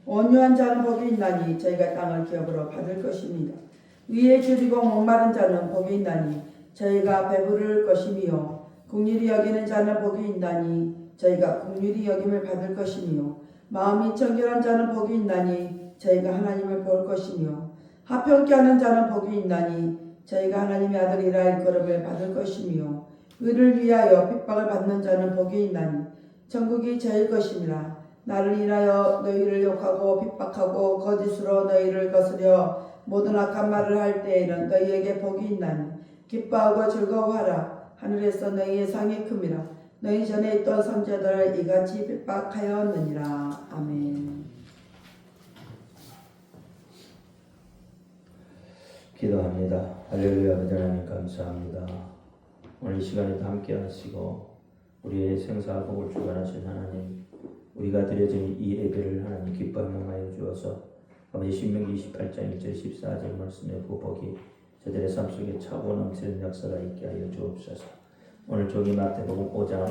온유한 자는 복이 있나니 저희가 땅을 기업으로 받을 것입니다. 위에 줄이고 목마른 자는 복이 있나니 저희가 배부를 것이며 긍휼히 여기는 자는 복이 있나니 저희가 긍휼히 여김을 받을 것이며 마음이 청결한 자는 복이 있나니 저희가 하나님을 볼 것이며 화평케 하는 자는 복이 있나니 저희가 하나님의 아들이라 일컬음을 받을 것이며 의를 위하여 핍박을 받는 자는 복이 있나니 천국이 저희 것임이라. 나를 인하여 너희를 욕하고 핍박하고 거짓으로 너희를 거스려 모든 악한 말을 할 때에는 너희에게 복이 있나니 기뻐하고 즐거워하라. 하늘에서 너희의 상이 큼이라. 너희 전에 있던 선자들을 이같이 핍박하였느니라. 아멘. 기도합니다. 할렐루야. 아버지 하나님 감사합니다. 오늘 이 시간에도 함께 하시고 우리의 생사와 복을 주관하신 하나님, 우리가 드려진 이 예배를 하나님 기뻐 명하여 주어서 아버지 신명기 28장 1절 14절 말씀의 보복이 저들의 삶 속에 차고 넘치는 역사가 있게 하여 주옵소서. 오늘 종이 마태복음 5장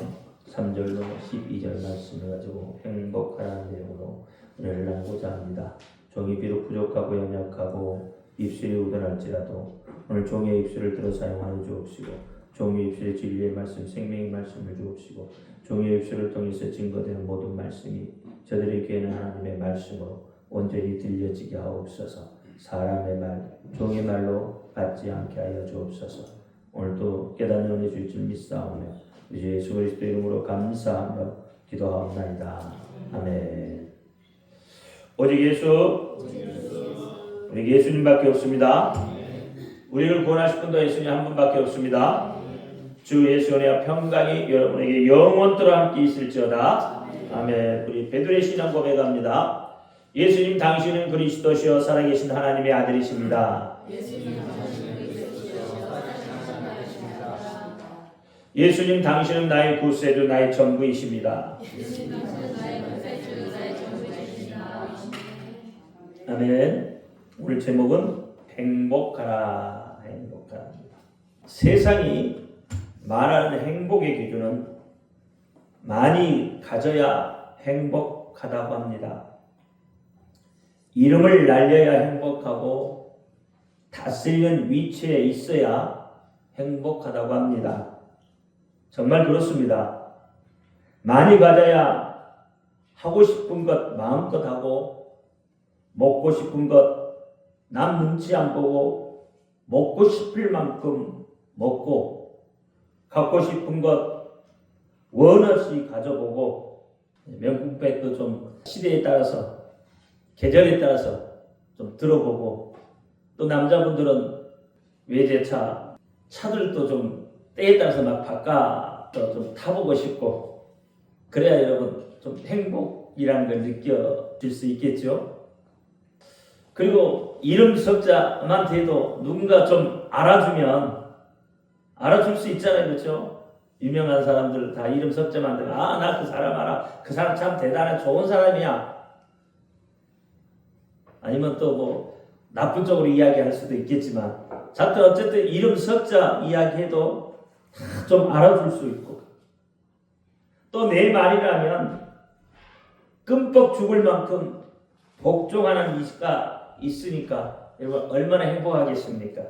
3절로 12절 말씀을 가지고 행복하라는 내용으로 은혜를 나누고자 합니다. 종이 비록 부족하고 연약하고 입술이 우둔할지라도 오늘 종의 입술을 들어 사용하여 주옵시고 종의 입술에 진리의 말씀, 생명의 말씀을 주옵시고 종의 입술을 통해서 증거되는 모든 말씀이 저들의 귀에는 하나님의 말씀으로 온전히 들려지게 하옵소서. 사람의 말, 종의 말로 받지 않게 하여 주옵소서. 오늘도 깨닫는 은혜 주실 줄 믿사오며 우리 예수 그리스도 이름으로 감사하며 기도하옵나이다. 아멘. 오직 예수, 우리 예수님밖에 없습니다. 우리를 구원하실 분도 예수님 한 분밖에 없습니다. 주 예수의 평강이 여러분에게 영원토록 함께 있을지어다. 아멘. 우리 베드로의 신앙 고백합니다. 예수님 당신은 그리스도시요 살아계신 하나님의 아들이십니다. 예수님 당신은 나의 구세주, 나의 전부이십니다. 아멘. 오늘 제목은 행복하라, 행복하라. 세상이 말하는 행복의 기준은 많이 가져야 행복하다고 합니다. 이름을 날려야 행복하고 다스리는 위치에 있어야 행복하다고 합니다. 정말 그렇습니다. 많이 가져야 하고 싶은 것 마음껏 하고 먹고 싶은 것 남 눈치 안 보고 먹고 싶을 만큼 먹고 갖고 싶은 것 원 없이 가져보고 명품백도 좀 시대에 따라서 계절에 따라서 좀 들어보고 또 남자분들은 외제차 차들도 좀 때에 따라서 막 바꿔서 좀 타보고 싶고 그래야 여러분 좀 행복이라는 걸 느껴질 수 있겠죠. 그리고 이름 석자한테도 누군가 좀 알아주면 알아줄 수 있잖아요. 그렇죠? 유명한 사람들 다 이름 석자만 들어 나 그 사람 알아. 그 사람 참 대단해. 좋은 사람이야. 아니면 또 뭐 나쁜 쪽으로 이야기할 수도 있겠지만 자꾸 어쨌든 이름 석자 이야기해도 다 좀 알아줄 수 있고 또 내 말이라면 끔뻑 죽을 만큼 복종하는 이가 있으니까 여러분 얼마나 행복하겠습니까?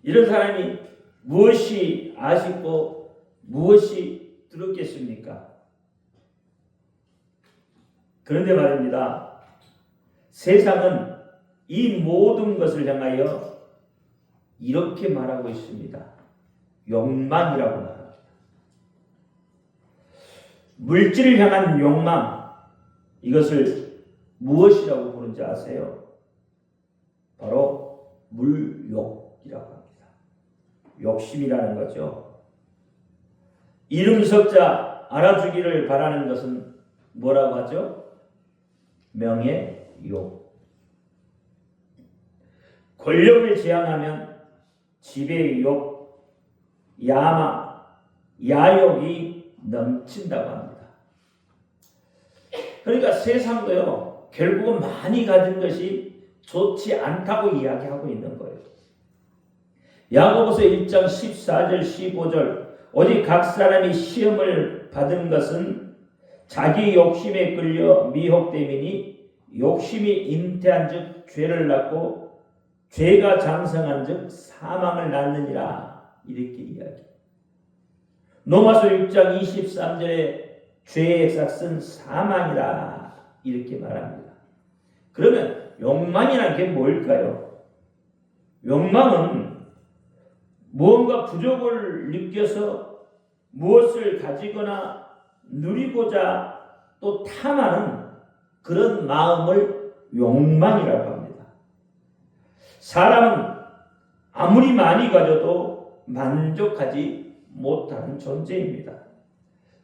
이런 사람이 무엇이 아쉽고 무엇이 두렵겠습니까? 그런데 말입니다. 세상은 이 모든 것을 향하여 이렇게 말하고 있습니다. 욕망이라고 말합니다. 물질을 향한 욕망, 이것을 무엇이라고 부르는지 아세요? 바로 물욕이라고 합니다. 욕심이라는 거죠. 이름 석자 알아주기를 바라는 것은 뭐라고 하죠? 명예욕. 권력을 지향하면 지배의 욕, 야망, 야욕이 넘친다고 합니다. 그러니까 세상도요, 결국은 많이 가진 것이 좋지 않다고 이야기하고 있는 거예요. 야고보서 1장 14절 15절 오직 각 사람이 시험을 받은 것은 자기 욕심에 끌려 미혹됨이니 욕심이 잉태한즉 죄를 낳고 죄가 장성한즉 사망을 낳느니라. 이렇게 이야기. 로마서 6장 23절에 죄의 삭은 사망이라 이렇게 말합니다. 그러면 욕망이라는 게 뭘까요? 욕망은 무언가 부족을 느껴서 무엇을 가지거나 누리고자 또 탐하는 그런 마음을 욕망이라고 합니다. 사람은 아무리 많이 가져도 만족하지 못하는 존재입니다.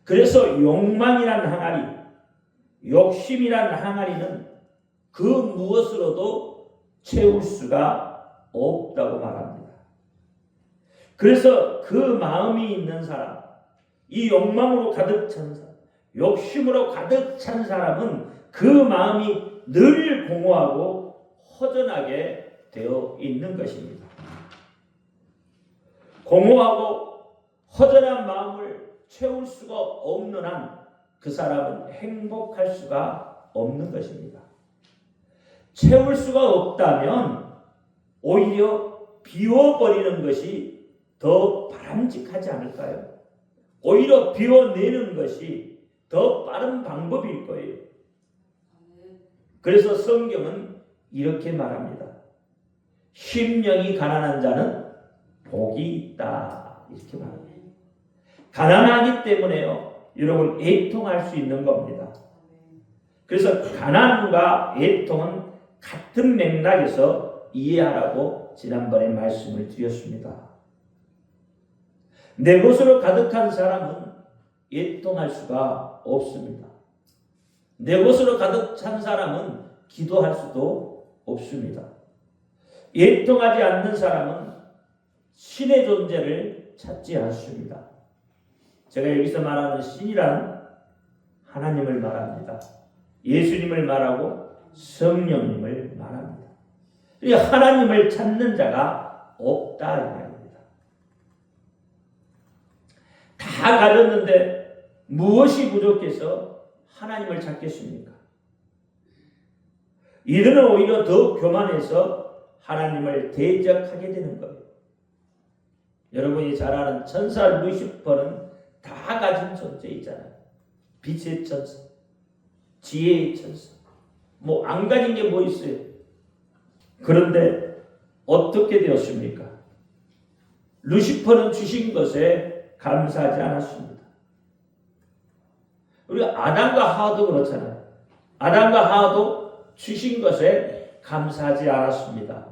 그래서 욕망이란 항아리, 욕심이란 항아리는 그 무엇으로도 채울 수가 없다고 말합니다. 그래서 그 마음이 있는 사람, 이 욕망으로 가득 찬 사람, 욕심으로 가득 찬 사람은 그 마음이 늘 공허하고 허전하게 되어 있는 것입니다. 공허하고 허전한 마음을 채울 수가 없는 한 그 사람은 행복할 수가 없는 것입니다. 채울 수가 없다면 오히려 비워버리는 것이 더 바람직하지 않을까요? 오히려 비워내는 것이 더 빠른 방법일 거예요. 그래서 성경은 이렇게 말합니다. 심령이 가난한 자는 복이 있다. 이렇게 말합니다. 가난하기 때문에요. 여러분 애통할 수 있는 겁니다. 그래서 가난과 애통은 같은 맥락에서 이해하라고 지난번에 말씀을 드렸습니다. 내 것으로 가득한 사람은 애통할 수가 없습니다. 내 것으로 가득 찬 사람은 기도할 수도 없습니다. 애통하지 않는 사람은 신의 존재를 찾지 않습니다. 제가 여기서 말하는 신이란 하나님을 말합니다. 예수님을 말하고 성령님을 말합니다. 하나님을 찾는 자가 없다 이 말입니다. 다 가졌는데 무엇이 부족해서 하나님을 찾겠습니까? 이들은 오히려 더 교만해서 하나님을 대적하게 되는 거예요. 여러분이 잘 아는 천사 루시퍼는 다 가진 존재이잖아요. 빛의 천사, 지혜의 천사, 뭐 안 가진 게 뭐 있어요? 그런데 어떻게 되었습니까? 루시퍼는 주신 것에 감사하지 않았습니다. 우리 아담과 하와도 그렇잖아요. 아담과 하와도 주신 것에 감사하지 않았습니다.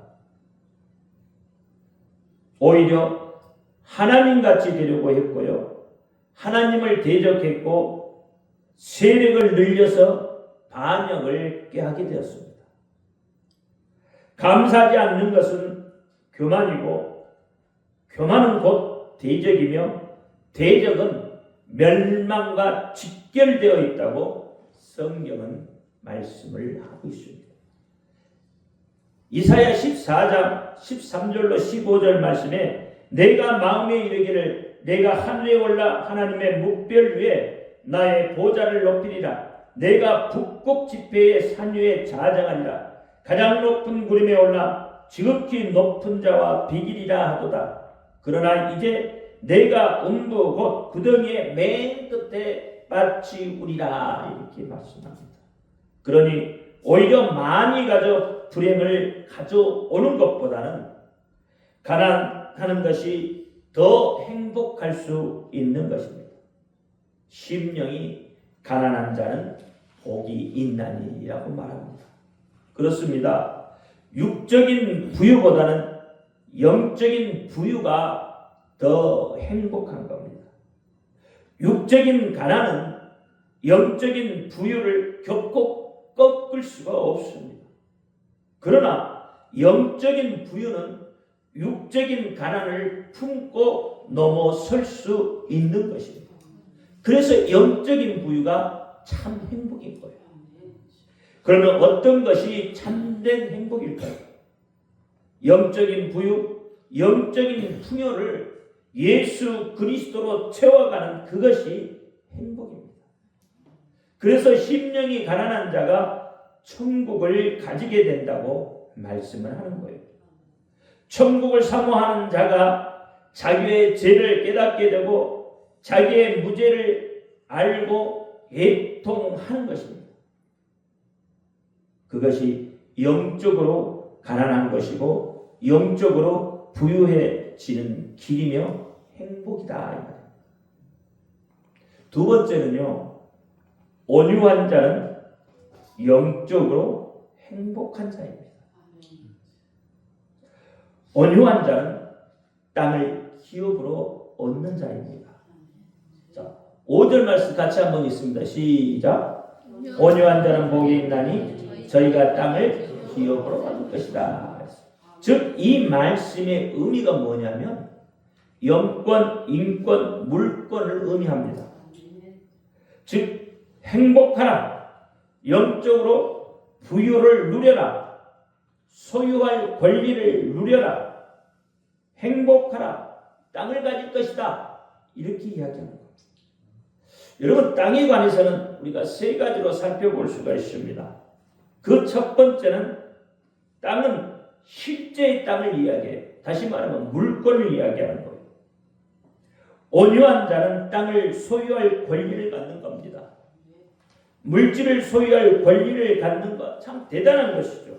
오히려 하나님같이 되려고 했고요. 하나님을 대적했고 세력을 늘려서 반역을 꾀하게 되었습니다. 감사하지 않는 것은 교만이고 교만은 곧 대적이며 대적은 멸망과 직결되어 있다고 성경은 말씀을 하고 있습니다. 이사야 14장 13절로 15절 말씀에 내가 마음에 이르기를 내가 하늘에 올라 하나님의 묵별 위에 나의 보좌를 높이리라. 내가 북극 지폐의 산 위에 자정하리라. 가장 높은 구름에 올라 지극히 높은 자와 비기리라 하도다. 그러나 이제 내가 음부 곧 구덩이의 맨 끝에 빠치우리라. 이렇게 말씀합니다. 그러니 오히려 많이 가져 불행을 가져오는 것보다는 가난하는 것이 더 행복할 수 있는 것입니다. 심령이 가난한 자는 복이 있나니라고 말합니다. 그렇습니다. 육적인 부유보다는 영적인 부유가 더 행복한 겁니다. 육적인 가난은 영적인 부유를 결코 꺾을 수가 없습니다. 그러나 영적인 부유는 육적인 가난을 품고 넘어설 수 있는 것입니다. 그래서 영적인 부유가 참 행복인 거예요. 그러면 어떤 것이 참된 행복일까요? 영적인 부유, 영적인 풍요를 예수 그리스도로 채워가는 그것이 행복입니다. 그래서 심령이 가난한 자가 천국을 가지게 된다고 말씀을 하는 거예요. 천국을 사모하는 자가 자기의 죄를 깨닫게 되고 자기의 무죄를 알고 애통하는 것입니다. 그것이 영적으로 가난한 것이고 영적으로 부유해지는 길이며 행복이다. 두 번째는요, 온유한 자는 영적으로 행복한 자입니다. 온유한 자는 땅을 기업으로 얻는 자입니다. 자, 5절 말씀 같이 한번 읽습니다. 시작. 온유한 자는 복이 있나니 저희가 땅을 기업으로 얻을 것이다. 즉, 이 말씀의 의미가 뭐냐면 영권, 인권, 물권을 의미합니다. 즉, 행복하라, 영적으로 부유를 누려라, 소유할 권리를 누려라, 행복하라, 땅을 가질 것이다, 이렇게 이야기합니다. 여러분, 땅에 관해서는 우리가 세 가지로 살펴볼 수가 있습니다. 그 첫 번째는 땅은 실제의 땅을 이야기해요. 다시 말하면 물건을 이야기하는 거예요. 온유한 자는 땅을 소유할 권리를 갖는 겁니다. 물질을 소유할 권리를 갖는 것 참 대단한 것이죠.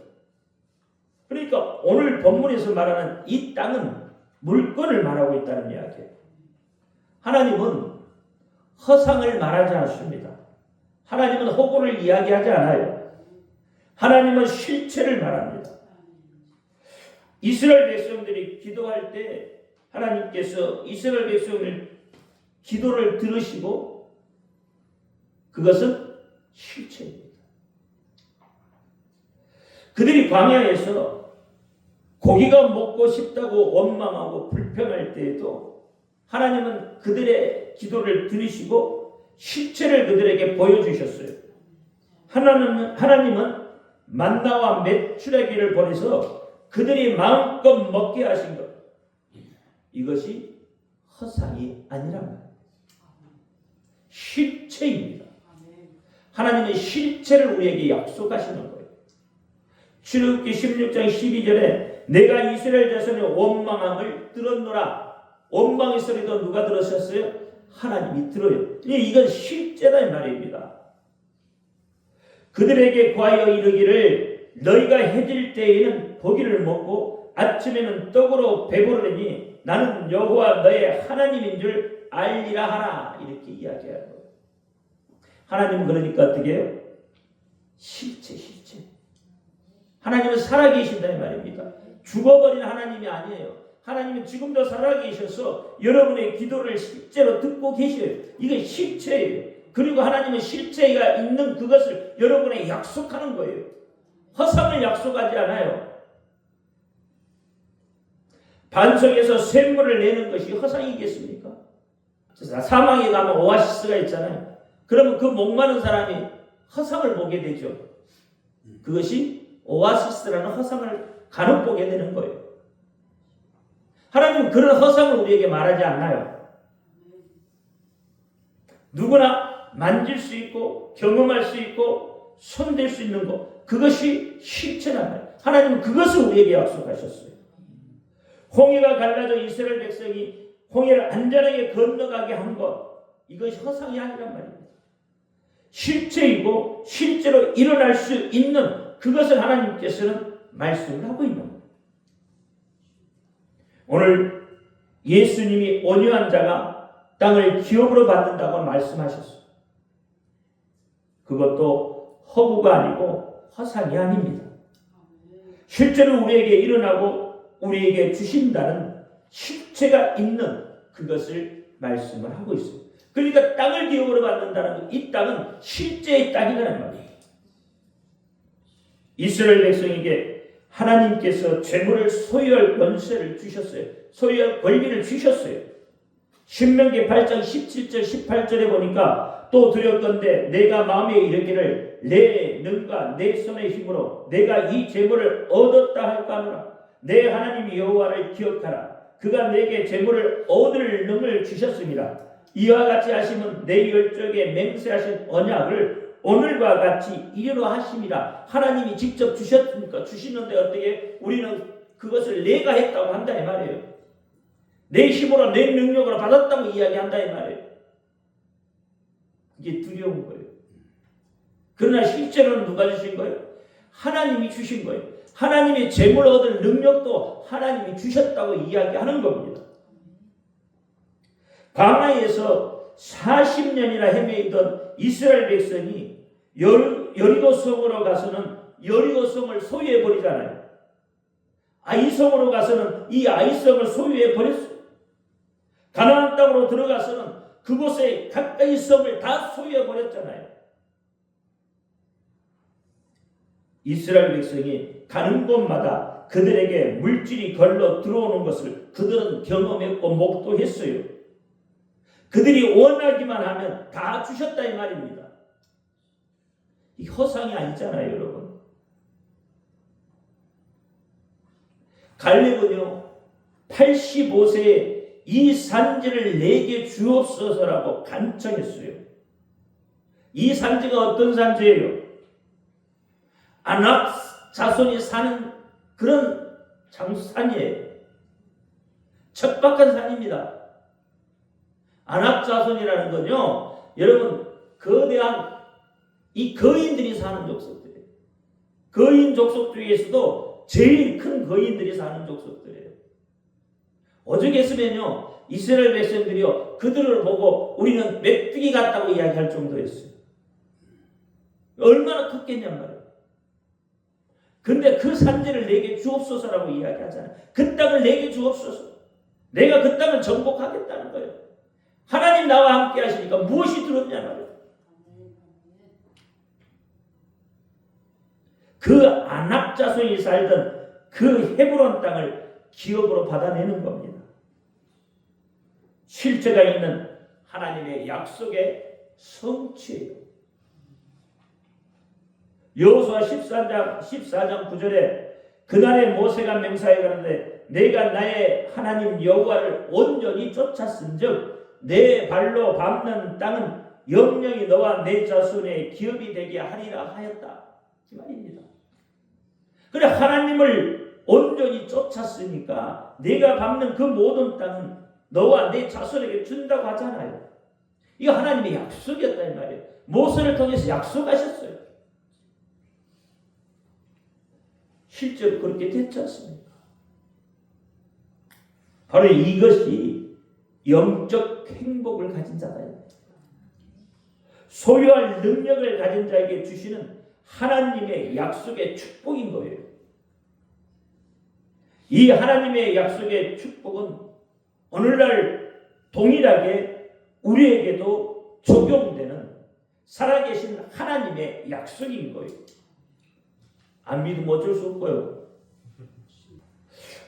그러니까 오늘 본문에서 말하는 이 땅은 물건을 말하고 있다는 이야기예요. 하나님은 허상을 말하지 않습니다. 하나님은 허구를 이야기하지 않아요. 하나님은 실체를 말합니다. 이스라엘 백성들이 기도할 때 하나님께서 이스라엘 백성을 기도를 들으시고 그것은 실체입니다. 그들이 광야에서 고기가 먹고 싶다고 원망하고 불평할 때에도 하나님은 그들의 기도를 들으시고 실체를 그들에게 보여주셨어요. 하나님은 만나와 메추라기를 보내서 그들이 마음껏 먹게 하신 것, 이것이 허상이 아니란 말이에요. 실체입니다. 하나님의 실체를 우리에게 약속하시는 거예요. 출애굽기 16장 12절에 내가 이스라엘 자손의 원망함을 들었노라. 원망의 소리도 누가 들으셨어요? 하나님이 들어요. 이건 실제다 이 말입니다. 그들에게 구하여 이르기를 너희가 해질 때에는 고기를 먹고 아침에는 떡으로 배부르니 나는 여호와 너의 하나님인 줄 알리라 하라. 이렇게 이야기하는 거예요. 하나님은 그러니까 어떻게 해요? 실체. 하나님은 살아계신다 이 말입니다. 죽어버린 하나님이 아니에요. 하나님은 지금도 살아계셔서 여러분의 기도를 실제로 듣고 계셔요. 이게 실체예요. 그리고 하나님은 실체가 있는 그것을 여러분에게 약속하는 거예요. 허상을 약속하지 않아요. 반석에서 샘물을 내는 것이 허상이겠습니까? 사막에 가면 오아시스가 있잖아요. 그러면 그 목마른 사람이 허상을 보게 되죠. 그것이 오아시스라는 허상을 간혹 보게 되는 거예요. 하나님은 그런 허상을 우리에게 말하지 않나요? 누구나 만질 수 있고 경험할 수 있고 손댈 수 있는 것, 그것이 실체란 말이에요. 하나님은 그것을 우리에게 약속하셨어요. 홍해가 갈라져 이스라엘 백성이 홍해를 안전하게 건너가게 한 것, 이것이 허상이 아니란 말입니다. 실체이고 실제로 일어날 수 있는 그것을 하나님께서는 말씀을 하고 있는 거예요. 오늘 예수님이 온유한 자가 땅을 기업으로 받는다고 말씀하셨어요. 그것도 허구가 아니고 허상이 아닙니다. 실제로 우리에게 일어나고 우리에게 주신다는 실체가 있는 그것을 말씀을 하고 있어요. 그러니까 땅을 기업으로 받는다는 것, 이 땅은 실제의 땅이라는 말이에요. 이스라엘 백성에게 하나님께서 재물을 소유할 권세를 주셨어요. 소유할 권리를 주셨어요. 신명기 8장 17절 18절에 보니까 또 두렵건대 내가 마음에 이르기를 내 능과 내 손의 힘으로 내가 이 재물을 얻었다 할까 하노라. 내 하나님 여호와를 기억하라. 그가 내게 재물을 얻을 능을 주셨습니다. 이와 같이 하시면 내 열조에게 맹세하신 언약을 오늘과 같이 이르러 하심이라. 하나님이 직접 주셨으니까 주시는데 어떻게 우리는 그것을 내가 했다고 한다 이 말이에요. 내 힘으로 내 능력으로 받았다고 이야기한다 이 말이에요. 이게 두려운 거예요. 그러나 실제로는 누가 주신 거예요? 하나님이 주신 거예요. 하나님의 재물을 얻을 능력도 하나님이 주셨다고 이야기하는 겁니다. 광야에서 40년이나 헤매이던 이스라엘 백성이 여리고성으로 가서는 여리고성을 소유해 버리잖아요. 아이성으로 가서는 이 아이성을 소유해 버렸어요. 가나안 땅으로 들어가서는 그곳에 가까이 성을 다 소유해 버렸잖아요. 이스라엘 백성이 가는 곳마다 그들에게 물질이 걸러 들어오는 것을 그들은 경험했고 목도했어요. 그들이 원하기만 하면 다 주셨다 이 말입니다. 이 허상이 아니잖아요, 여러분. 갈렙은요 85세에 이 산지를 내게 주옵소서라고 간청했어요. 이 산지가 어떤 산지예요? 아낙 자손이 사는 그런 산이에요. 척박한 산입니다. 아낙 자손이라는 건요, 여러분 거대한 이 거인들이 사는 족속들이에요. 거인 족속 중에서도 제일 큰 거인들이 사는 족속들이에요. 오죽했으면요 이스라엘 백성들이요 그들을 보고 우리는 메뚜기 같다고 이야기할 정도였어요. 얼마나 컸겠냔 말이에요. 근데 그 산지를 내게 주옵소서라고 이야기하잖아요. 그 땅을 내게 주옵소서. 내가 그 땅을 정복하겠다는 거예요. 하나님 나와 함께 하시니까 무엇이 들었냐 말이에요. 그 아낙 자손이 살던 그 헤브론 땅을 기업으로 받아내는 겁니다. 실체가 있는 하나님의 약속의 성취예요. 여호수아 14장 9절에 그날에 모세가 맹세하여 가는데 내가 나의 하나님 여호와를 온전히 쫓았은즉 내 발로 밟는 땅은 영영이 너와 내 자손의 기업이 되게 하리라 하였다. 이 말입니다. 그래 하나님을 온전히 쫓았으니까 내가 밟는 그 모든 땅은 너와 내 자손에게 준다고 하잖아요. 이거 하나님의 약속이었다 이 말이에요. 모세를 통해서 약속하셨어요. 실제로 그렇게 됐지 않습니까? 바로 이것이 영적 행복을 가진 자다. 소유할 능력을 가진 자에게 주시는 하나님의 약속의 축복인 거예요. 이 하나님의 약속의 축복은 오늘날 동일하게 우리에게도 적용되는 살아계신 하나님의 약속인 거예요. 안 믿으면 어쩔 수 없고요.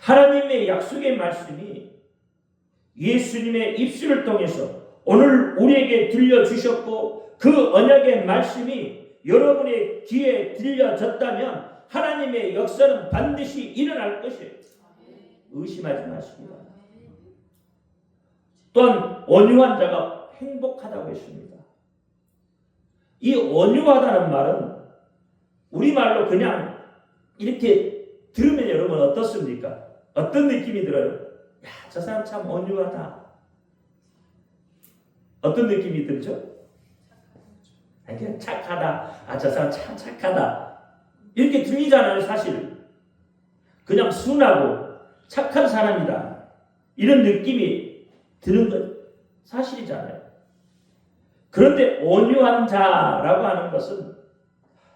하나님의 약속의 말씀이 예수님의 입술을 통해서 오늘 우리에게 들려주셨고 그 언약의 말씀이 여러분의 귀에 들려졌다면 하나님의 역사는 반드시 일어날 것이에요. 의심하지 마십니다. 또한 온유한 자가 행복하다고 했습니다. 이 온유하다는 말은 우리말로 그냥 이렇게 들으면 여러분 어떻습니까? 어떤 느낌이 들어요? 야, 저 사람 참 온유하다. 어떤 느낌이 들죠? 그냥 착하다. 아, 저 사람 참 착하다. 이렇게 들리잖아요, 사실. 그냥 순하고 착한 사람이다. 이런 느낌이 드는 건 사실이잖아요. 그런데 온유한 자라고 하는 것은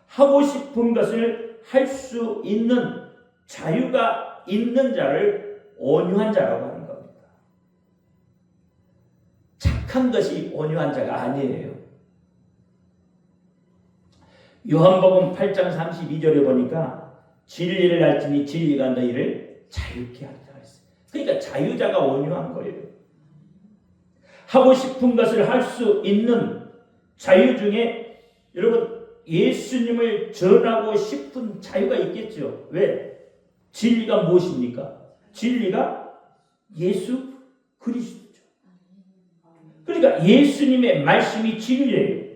하고 싶은 것을 할 수 있는 자유가 있는 자를 온유한 자라고 하는 겁니다. 착한 것이 온유한 자가 아니에요. 요한복음 8장 32절에 보니까 진리를 알지니 진리가 너희를 자유케 하리라 했어요. 그러니까 자유자가 온유한 거예요. 하고 싶은 것을 할 수 있는 자유 중에 여러분 예수님을 전하고 싶은 자유가 있겠죠. 왜? 진리가 무엇입니까? 진리가 예수 그리스도죠. 그러니까 예수님의 말씀이 진리예요.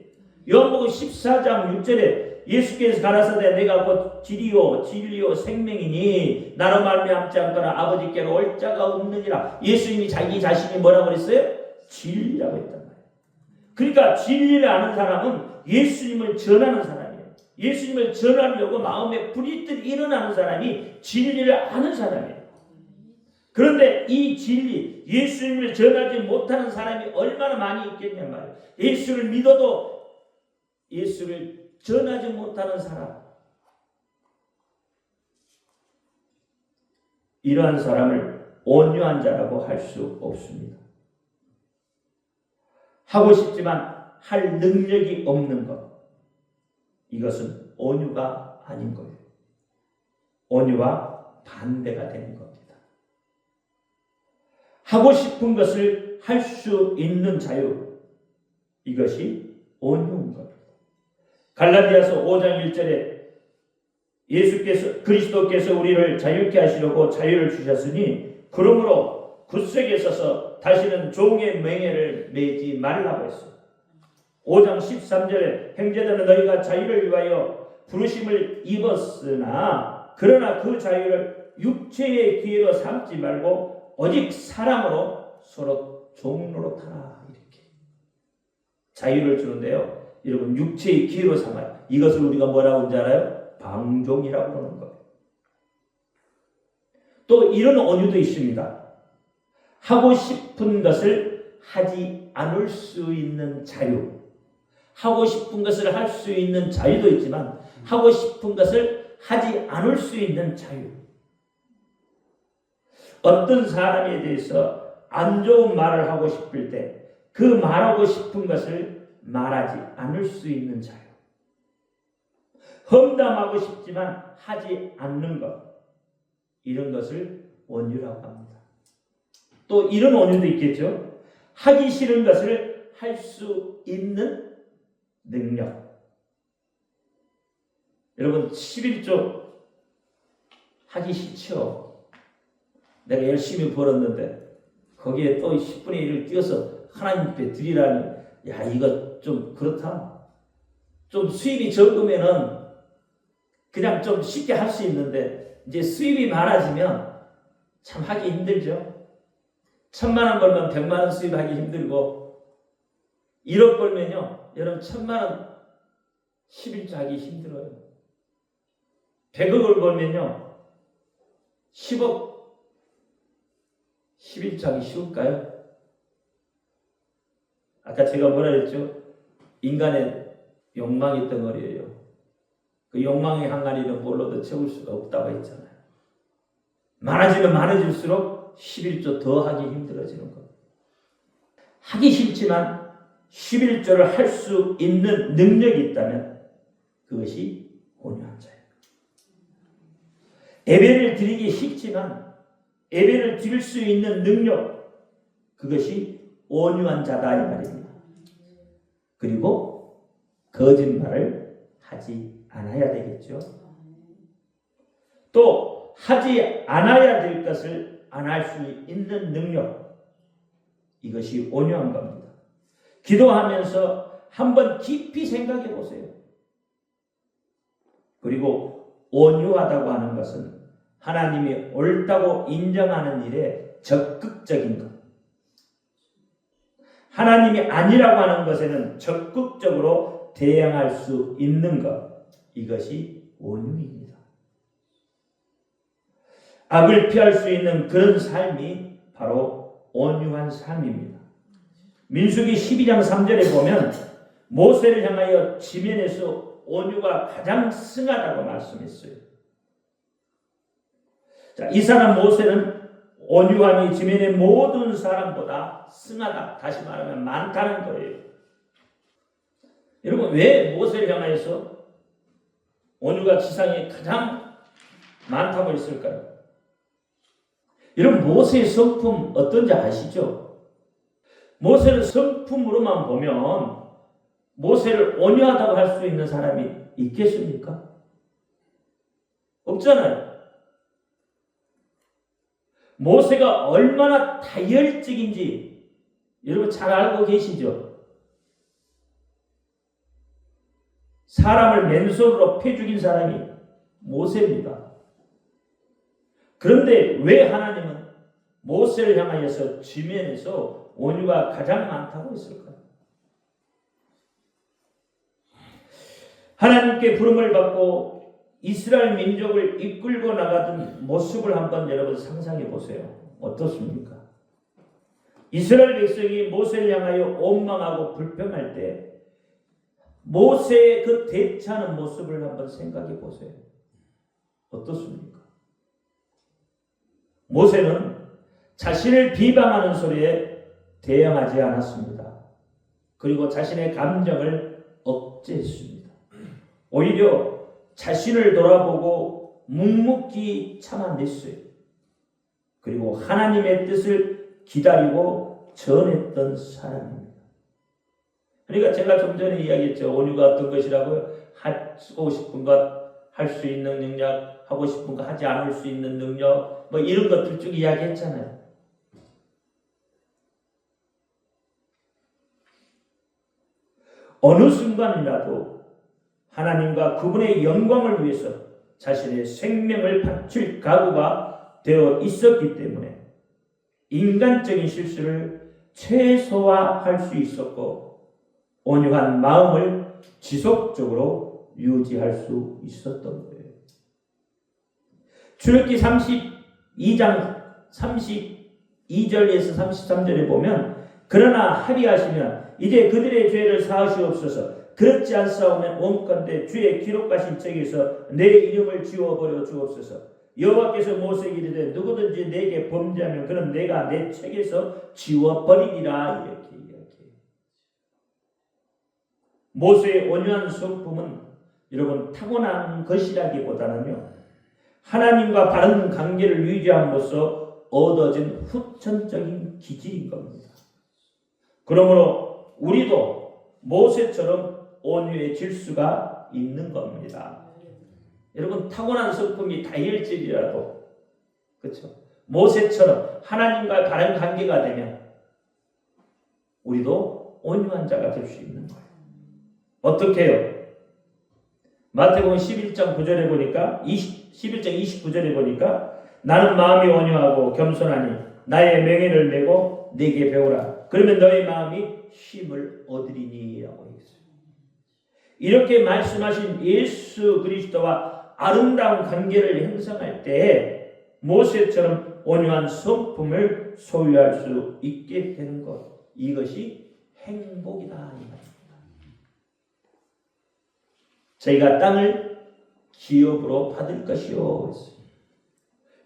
요한복음 14장 6절에 예수께서 가라사대 내가 곧 길이요 진리요 생명이니 나로 말미암지 않거나 아버지께로 올 자가 없느니라. 예수님이 자기 자신이 뭐라고 그랬어요? 진리라고 했단 말이에요. 그러니까 진리를 아는 사람은 예수님을 전하는 사람이에요. 예수님을 전하려고 마음에 불이 일어나는 사람이 진리를 아는 사람이에요. 그런데 이 진리, 예수님을 전하지 못하는 사람이 얼마나 많이 있겠냐 말이에요. 예수를 믿어도 예수를 전하지 못하는 사람, 이러한 사람을 온유한 자라고 할 수 없습니다. 하고 싶지만 할 능력이 없는 것, 이것은 온유가 아닌 거예요. 온유와 반대가 되는 겁니다. 하고 싶은 것을 할 수 있는 자유, 이것이 온유인 겁니다. 갈라디아서 5장 1절에 그리스도께서 우리를 자유케 하시려고 자유를 주셨으니 그러므로 굳세게 서서 다시는 종의 맹해를 매지 말라고 했어요. 5장 13절에 형제들은 너희가 자유를 위하여 부르심을 입었으나 그러나 그 자유를 육체의 기회로 삼지 말고 오직 사랑으로 서로 종노릇하라. 이렇게 자유를 주는데요, 여러분 육체의 기회로 삼아요. 이것을 우리가 뭐라고 하는지 알아요? 방종이라고 하는 거예요. 또 이런 온유도 있습니다. 하고 싶은 것을 하지 않을 수 있는 자유. 하고 싶은 것을 할 수 있는 자유도 있지만 하고 싶은 것을 하지 않을 수 있는 자유. 어떤 사람에 대해서 안 좋은 말을 하고 싶을 때 그 말하고 싶은 것을 말하지 않을 수 있는 자유. 험담하고 싶지만 하지 않는 것, 이런 것을 온유라고 합니다. 또 이런 온유도 있겠죠. 하기 싫은 것을 할 수 있는 능력. 여러분 11조 하기 싫죠. 내가 열심히 벌었는데 거기에 또 10분의 1을 띄어서 하나님께 드리라니, 야 이거 좀 그렇다. 좀 수입이 적으면은 그냥 좀 쉽게 할 수 있는데 이제 수입이 많아지면 참 하기 힘들죠. 1,000만 원 벌면 100만 원 수입하기 힘들고 1억 벌면요 여러분 1,000만 원 11조 하기 힘들어요. 100억을 벌면요 10억 11조 하기 쉬울까요? 아까 제가 뭐라 그랬죠? 인간의 욕망의 덩어리예요. 그 욕망의 항아리는 뭘로도 채울 수가 없다고 했잖아요. 많아지면 많아질수록 11조 더 하기 힘들어지는 것. 하기 싫지만 11조를 할 수 있는 능력이 있다면 그것이 온유한 자예요. 예배를 드리기 싫지만 예배를 드릴 수 있는 능력, 그것이 온유한 자다 이 말입니다. 그리고 거짓말을 하지 않아야 되겠죠. 또 하지 않아야 될 것을 안 할 수 있는 능력, 이것이 온유한 겁니다. 기도하면서 한번 깊이 생각해 보세요. 그리고 온유하다고 하는 것은 하나님이 옳다고 인정하는 일에 적극적인 것. 하나님이 아니라고 하는 것에는 적극적으로 대응할 수 있는 것. 이것이 온유입니다. 악을 피할 수 있는 그런 삶이 바로 온유한 삶입니다. 민수기 12장 3절에 보면 모세를 향하여 지면에서 온유가 가장 승하다고 말씀했어요. 자, 이 사람 모세는 온유함이 지면의 모든 사람보다 승하다. 다시 말하면 많다는 거예요. 여러분 왜 모세를 향하여서 온유가 지상에 가장 많다고 했을까요? 여러분 모세의 성품 어떤지 아시죠? 모세를 성품으로만 보면 모세를 온유하다고 할 수 있는 사람이 있겠습니까? 없잖아요. 모세가 얼마나 다혈적인지 여러분 잘 알고 계시죠? 사람을 맨손으로 패 죽인 사람이 모세입니다. 그런데 왜 하나님은 모세를 향하여서 지면에서 온유가 가장 많다고 했을까요? 하나님께 부름을 받고 이스라엘 민족을 이끌고 나가던 모습을 한번 여러분 상상해 보세요. 어떻습니까? 이스라엘 백성이 모세를 향하여 원망하고 불평할 때 모세의 그 대처하는 모습을 한번 생각해 보세요. 어떻습니까? 모세는 자신을 비방하는 소리에 대응하지 않았습니다. 그리고 자신의 감정을 억제했습니다. 오히려 자신을 돌아보고 묵묵히 참아냈어요. 그리고 하나님의 뜻을 기다리고 전했던 사람입니다. 그러니까 제가 좀 전에 이야기했죠. 온유가 어떤 것이라고요? 하고 싶은 것 할 수 있는 능력, 하고 싶은 거 하지 않을 수 있는 능력, 뭐 이런 것들 쭉 이야기했잖아요. 어느 순간이라도 하나님과 그분의 영광을 위해서 자신의 생명을 바칠 각오가 되어 있었기 때문에 인간적인 실수를 최소화할 수 있었고 온유한 마음을 지속적으로 유지할 수 있었던 거예요. 출애굽기 32장 32절에서 33절에 보면 그러나 합의하시면 이제 그들의 죄를 사하시옵소서. 그렇지 않사오면 원컨대 주의 기록하신 책에서 내 이름을 지워버려 주옵소서. 여호와께서 모세에게 이르되 누구든지 내게 범죄하면 그는 내가 내 책에서 지워버리리라. 이렇게 이야기해요. 모세의 온유한 성품은 여러분 타고난 것이라기보다는요 하나님과 바른 관계를 유지함으로써 얻어진 후천적인 기질인 겁니다. 그러므로 우리도 모세처럼 온유해질 수가 있는 겁니다. 여러분 타고난 성품이 다혈질이라도 그렇죠? 모세처럼 하나님과 바른 관계가 되면 우리도 온유한 자가 될 수 있는 거예요. 어떻게 해요? 마태복음 11장 9절에 보니까 11장 29절에 보니까 나는 마음이 온유하고 겸손하니 나의 명예를 메고 네게 배우라. 그러면 너의 마음이 쉼을 얻으리니 라고 했어요. 이렇게 말씀하신 예수 그리스도와 아름다운 관계를 형성할 때 모세처럼 온유한 성품을 소유할 수 있게 되는 것, 이것이 행복이다 이 말입니다. 저희가 땅을 기업으로 받을 것이요.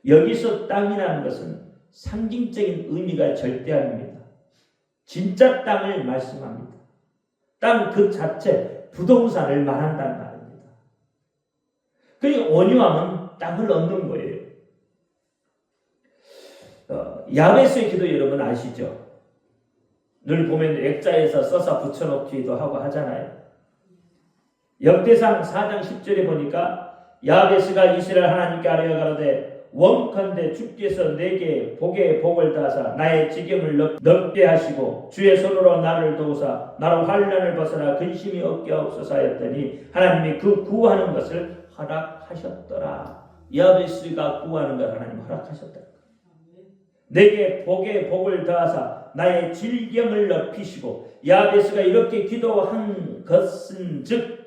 여기서 땅이라는 것은 상징적인 의미가 절대 아닙니다. 진짜 땅을 말씀합니다. 땅 그 자체, 부동산을 말한다는 말입니다. 그러니까 온유함은 땅을 얻는 거예요. 야베스의 기도 여러분 아시죠? 늘 보면 액자에서 써서 붙여놓기도 하고 하잖아요. 역대상 4장 10절에 보니까 야베스가 이스라엘 하나님께 아뢰어 가로되 원컨대 주께서 내게 복에 복을 다하사 나의 지경을 넓게 하시고 주의 손으로 나를 도우사 나로 환난을 벗어나 근심이 없게 하옵소서 하였더니 하나님이 그 구하는 것을 허락하셨더라. 야베스가 구하는 것 하나님 허락하셨더라. 내게 복에 복을 더하사 나의 질경을 넓히시고 야베스가 이렇게 기도한 것은 즉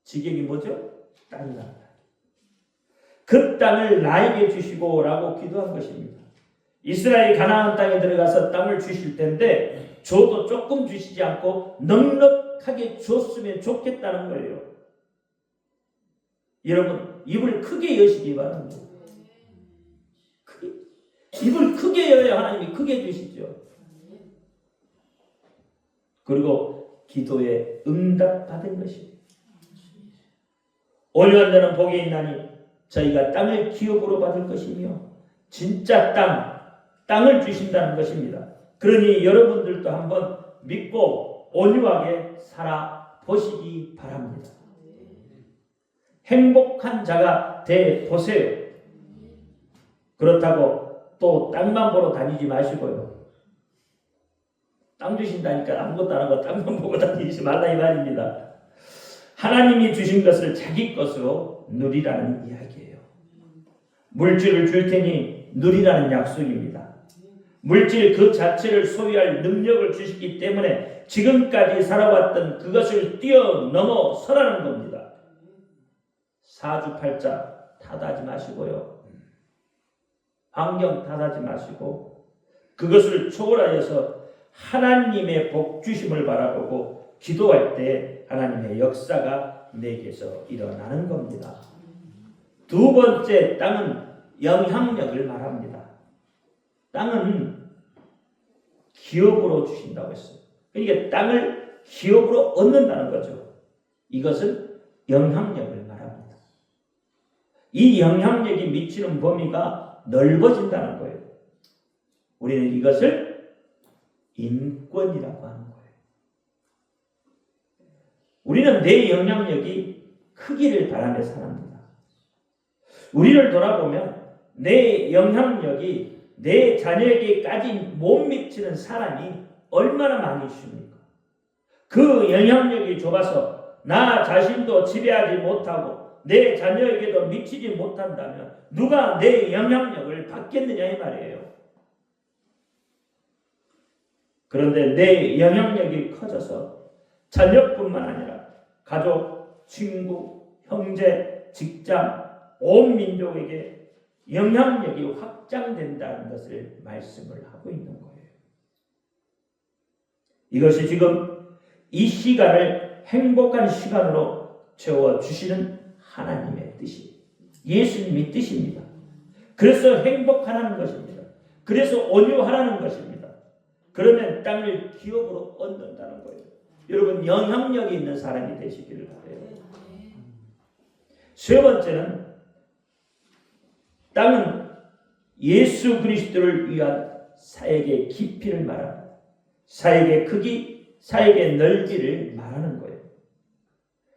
지경이 뭐죠? 땅이다. 그 땅을 나에게 주시고 라고 기도한 것입니다. 이스라엘이 가나안 땅에 들어가서 땅을 주실 텐데 줘도 조금 주시지 않고 넉넉하게 줬으면 좋겠다는 거예요. 여러분 입을 크게 여시기 바랍니다. 입을 크게 여야 하나님이 크게 주시죠. 그리고 기도에 응답받은 것입니다. 온유한 자는 복이 있나니 저희가 땅을 기업으로 받을 것이며 진짜 땅을 주신다는 것입니다. 그러니 여러분들도 한번 믿고 온유하게 살아보시기 바랍니다. 행복한 자가 돼 보세요. 그렇다고 또 땅만 보러 다니지 마시고요. 땅 주신다니까 아무것도 안 하고 땅만 보고 다니지 말라 이 말입니다. 하나님이 주신 것을 자기 것으로 누리라는 이야기예요. 물질을 줄 테니 누리라는 약속입니다. 물질 그 자체를 소유할 능력을 주시기 때문에 지금까지 살아왔던 그것을 뛰어넘어서라는 겁니다. 사주팔자 탓하지 마시고요. 환경 탓하지 마시고 그것을 초월하여서 하나님의 복 주심을 바라보고 기도할 때 하나님의 역사가 내게서 일어나는 겁니다. 두 번째, 땅은 영향력을 말합니다. 땅은 기업으로 주신다고 했어요. 그러니까 땅을 기업으로 얻는다는 거죠. 이것은 영향력을 말합니다. 이 영향력이 미치는 범위가 넓어진다는 거예요. 우리는 이것을 인권이라고 하는 거예요. 우리는 내 영향력이 크기를 바라며 삽니다. 우리를 돌아보면 내 영향력이 내 자녀에게까지 못 미치는 사람이 얼마나 많이 있습니까? 그 영향력이 좁아서 나 자신도 지배하지 못하고 내 자녀에게도 미치지 못한다면 누가 내 영향력을 받겠느냐 이 말이에요. 그런데 내 영향력이 커져서 자녀뿐만 아니라 가족, 친구, 형제, 직장, 온 민족에게 영향력이 확장된다는 것을 말씀을 하고 있는 거예요. 이것이 지금 이 시간을 행복한 시간으로 채워주시는 하나님의 뜻이, 예수님의 뜻입니다. 그래서 행복하라는 것입니다. 그래서 온유하라는 것입니다. 그러면 땅을 기업으로 얻는다는 거예요. 여러분, 영향력이 있는 사람이 되시기를 바라요. 세 번째는 땅은 예수 그리스도를 위한 사역의 깊이를 말합니다. 사역의 크기, 사역의 넓이를 말하는 거예요.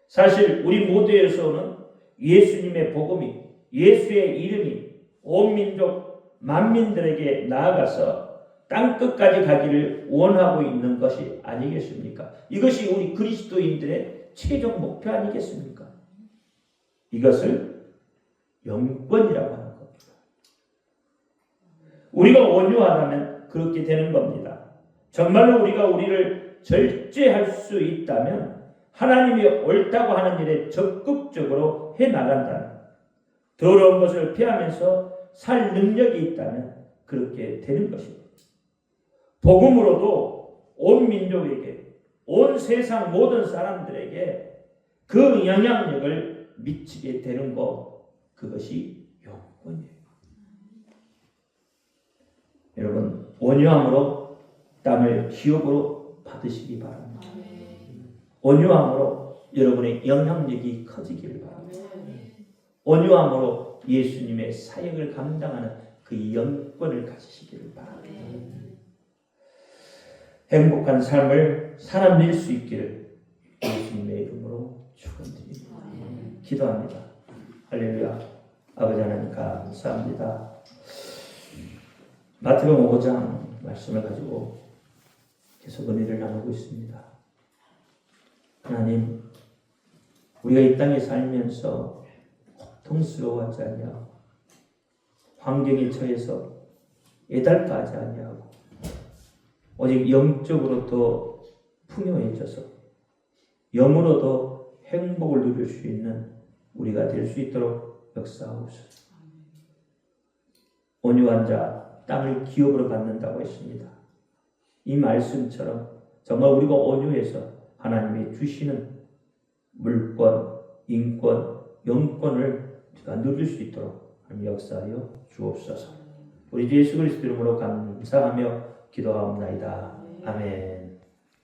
사실 우리 모두에서는 예수님의 복음이, 예수의 이름이 온 민족, 만민들에게 나아가서 땅끝까지 가기를 원하고 있는 것이 아니겠습니까? 이것이 우리 그리스도인들의 최종 목표 아니겠습니까? 이것을 영권이라고 하는 겁니다. 우리가 온유하다면 그렇게 되는 겁니다. 정말로 우리가 우리를 절제할 수 있다면 하나님이 옳다고 하는 일에 적극적으로 해나간다면, 더러운 것을 피하면서 살 능력이 있다면 그렇게 되는 것입니다. 복음으로도 온 민족에게, 온 세상 모든 사람들에게 그 영향력을 미치게 되는 것, 그것이 영권이에요. 여러분, 온유함으로 땅을 기업으로 받으시기 바랍니다. 온유함으로 여러분의 영향력이 커지기를 바랍니다. 온유함으로 예수님의 사역을 감당하는 그 영권을 가지시기를 바랍니다. 행복한 삶을 살아낼 수 있기를 예수님의 이름으로 축원드립니다. 기도합니다. 할렐루야. 아버지 하나님 감사합니다. 마태복음 5장 말씀을 가지고 계속 은혜를 나누고 있습니다. 하나님, 우리가 이 땅에 살면서 고통스러워하지 아니하고 환경에 처해서 애달까지 아니하고 오직 영적으로 더 풍요해져서 영으로 더 행복을 누릴 수 있는 우리가 될 수 있도록 역사하옵소서. 온유한 자 땅을 기업으로 받는다고 했습니다. 이 말씀처럼 정말 우리가 온유해서 하나님이 주시는 물권, 인권, 영권을 우리가 누릴 수 있도록 하나님 역사하여 주옵소서. 우리 주 예수 그리스도 이름으로 감사하며 기도하옵나이다. 아멘.